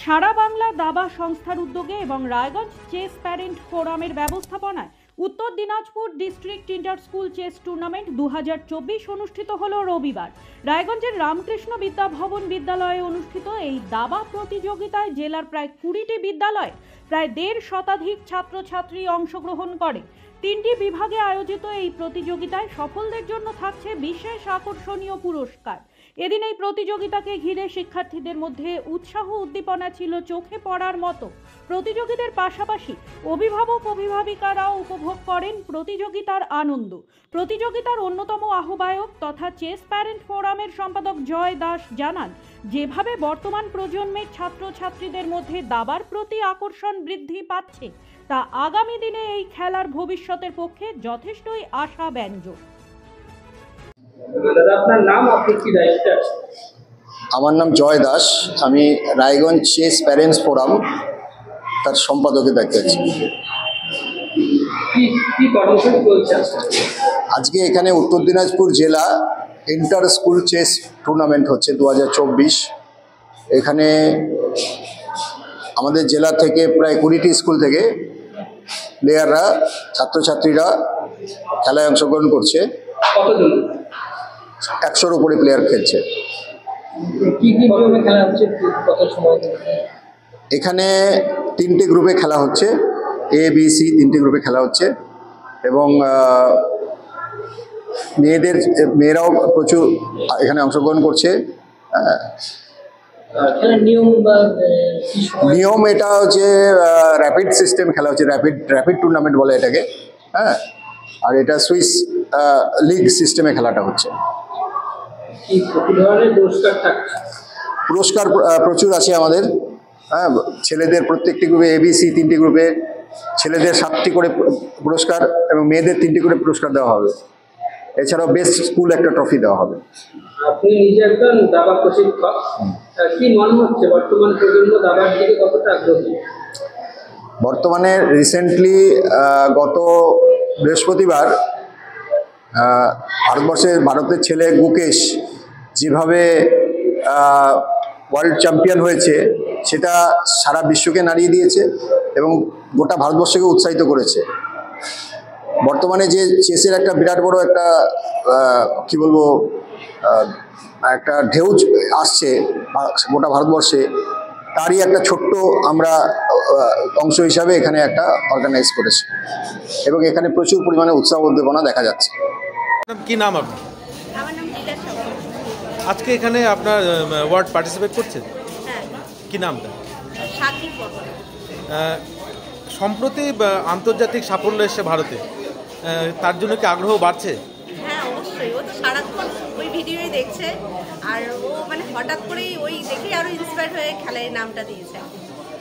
সারা বাংলা দাবা সংস্থার উদ্যোগে এবং রায়গঞ্জ চেস প্যারেন্ট ফোরামের ব্যবস্থাপনায় Uttar Dinajpur district inter school chess tournament 2024 অনুষ্ঠিত হলো রবিবার। রায়গঞ্জের রামকৃষ্ণ বিদ্যা ভবন বিদ্যালয়ে অনুষ্ঠিত এই দাবা প্রতিযোগিতায় জেলার প্রায় 20টি বিদ্যালয় প্রায় 1.5 শতাধিক ছাত্রছাত্রী অংশগ্রহণ করে। 3টি বিভাগে আয়োজিত এই প্রতিযোগিতায় সফলদের জন্য থাকছে বিশেষ আকর্ষণীয় পুরস্কার। এদিন এই প্রতিযোগিতাকে ঘিরে শিক্ষার্থীদের মধ্যে উৎসাহ উদ্দীপনা ছিল চোখে পড়ার মতো। প্রতিযোগীদের পাশাপাশি অভিভাবক অভিভাবিকারাও উপভোগ করেন প্রতিযোগিতার আনন্দ। প্রতিযোগিতার অন্যতম আহ্বায়ক তথা চেস প্যারেন্ট ফোরামের সম্পাদক জয় দাস জানান, যেভাবে বর্তমান প্রজন্মের ছাত্রছাত্রীদের মধ্যে দাবার প্রতি আকর্ষণ বৃদ্ধি পাচ্ছে, তা আগামী দিনে এই খেলার ভবিষ্যতের পক্ষে যথেষ্টই আশাব্যঞ্জক। আমার নাম জয় দাস, আমি রায়গঞ্জ চেস প্যারেন্টস ফোরাম তার সম্পাদকের দায়িত্বে আছি। আজকে এখানে উত্তর দিনাজপুর জেলা ইন্টার স্কুল চেস টুর্নামেন্ট হচ্ছে 2024। এখানে আমাদের জেলা থেকে প্রায় 20টি স্কুল থেকে প্লেয়াররা ছাত্রছাত্রীরা খেলায় অংশগ্রহণ করছে। 100-র উপরে প্লেয়ার খেলছে। এখানে 3টে গ্রুপে খেলা হচ্ছে, ABC 3টে গ্রুপে খেলা হচ্ছে এবং মেয়েরাও প্রচুর এখানে অংশগ্রহণ করছে। নিয়ম এটা হচ্ছে র্যাপিড সিস্টেম খেলা হচ্ছে, র্যাপিড টুর্নামেন্ট বলে এটাকে। হ্যাঁ, আর এটা সুইস লিগ সিস্টেমে খেলাটা হচ্ছে। পুরস্কার প্রচুর আছে আমাদের। হ্যাঁ, ছেলেদের প্রত্যেকটি গ্রুপে ABC 3টি গ্রুপে ছেলেদের 7টি করে পুরস্কার এবং মেয়েদের 3টি করে পুরস্কার দেওয়া হবে। এছাড়াও বেস্ট স্কুল একটা ট্রফি দেওয়া হবে। আপনি নিজে একজন দাবা প্রশিক্ষক, কি মনে হচ্ছে বর্তমান প্রজন্ম দাবার দিকে কতটা আগ্রহী? বর্তমানে রিসেন্টলি গত বৃহস্পতিবার ভারতের ছেলে গুকেশ যেভাবে ওয়ার্ল্ড চ্যাম্পিয়ন হয়েছে, সেটা সারা বিশ্বকে নাড়িয়ে দিয়েছে এবং গোটা ভারতবর্ষকে উৎসাহিত করেছে। বর্তমানে যে চেসের একটা বিরাট বড় একটা কি বলবো একটা ঢেউ আসছে গোটা ভারতবর্ষে, তারই একটা ছোট্ট আমরা অংশ হিসাবে এখানে একটা অর্গানাইজ করেছি এবং এখানে প্রচুর পরিমাণে উৎসাহ উদ্দীপনা দেখা যাচ্ছে। কি নাম আপনার? আমার নাম লীলা সরকার। আজকে এখানে আপনার ওয়ার্ড পার্টিসিপেট করছেন? হ্যাঁ। কি নামটা? সাকিব বর্মন। সম্প্রতি আন্তর্জাতিক সাফল্য এসছে ভারতে, তার জন্য কি আগ্রহ বাড়ছে? হ্যাঁ, অবশ্যই। ও তো সারাক্ষণ ওই ভিডিওই দেখছে, আর ও মানে হঠাৎ করেই ওই দেখেই আরো ইন্সপায়ার হয়ে খেলায় নামটা দিয়েছে।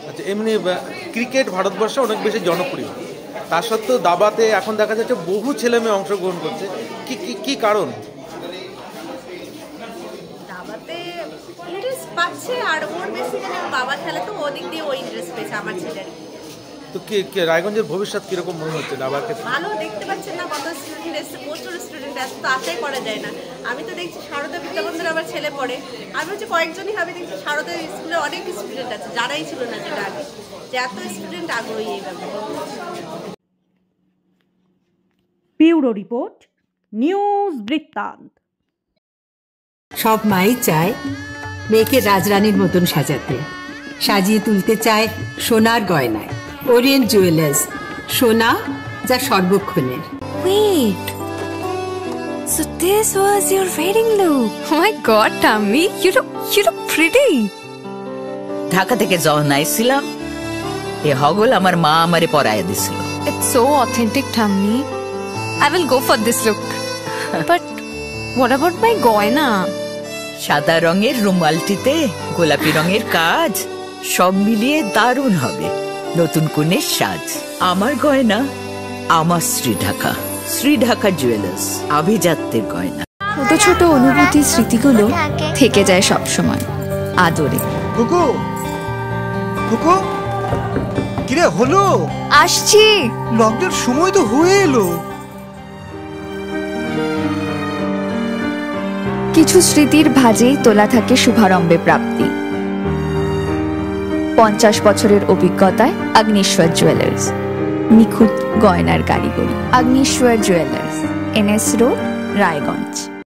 আচ্ছা, এমনি ক্রিকেট ভারতবর্ষে অনেক বেশি জনপ্রিয়, তা সত্ত্বেও দাবাতে এখন দেখা যাচ্ছে বহু ছেলে মেয়ে অংশগ্রহণ করছে। কি কারণ? দাবাতে ইন্টারেস্ট পাচ্ছে, আর ওর বেসিক্যালি ওর বাবা খেলে, তো ওদিক দিয়ে ও ইন্টারেস্ট পেয়েছে আমার ছেলের। তো রায়গঞ্জের ভবিষ্যৎ কিরকম মনে হচ্ছে দাবার ক্ষেত্রে? ভালো, দেখতে পাচ্ছেন না কত স্টুডেন্ট এসছে, প্রচুর স্টুডেন্ট আসছে, তো আশাই করা যায় না। আমি তো দেখছি সারদা বিদ্যাবন্ধের আবার ছেলে পড়ে, আমি হচ্ছে কয়েকজনই হবে দেখছি সারদা স্কুলে অনেক স্টুডেন্ট আছে, যারাই ছিল না যেটা আগে, যে এত স্টুডেন্ট আগ্রহী এই ব্যাপারে। ব্যুরো রিপোর্ট, নিউজ বৃত্তান্ত। সব মাই চায় মেয়েকে রাজরানীর মতন সাজাতে, সাজিয়ে তুলতে চায় সোনার গয়নায়। ওরিয়েন্ট জুয়েলার্স, সোনা যা সর্বক্ষণের। Wait, so this was your wedding look? Oh my God, Tammy, you look pretty. Dhaka থেকে যখন আইছিলাম, এ হগল আমার মা আমারে পরাইয়া দিছিল। It's so authentic, Tammy. I will go for this look. But what about my goina? সাদা রঙের রুমালটিতে গোলাপি রঙের কাজ, সব মিলিয়ে দারুণ হবে নতুন কনের সাজ। আমার গয়না আমার শ্রীঢাকা জুয়েলার্স, আভিজাত্যের গয়না। ছোট ছোট অনুভূতি, স্মৃতিগুলো থেকে যায় সব সময় আদরে। কিরে হলো? আসছি, লকডাউন সময় তো হয়ে এলো। কিছু স্মৃতির ভাজেই তোলা থাকে শুভারম্ভে প্রাপ্তি। 50 বছরের অভিজ্ঞতায় আগ্নেশ্বর জুয়েলার্স, নিখুঁত গয়নার কারিগরি। Agneshwar jewellers, NS road, Raiganj.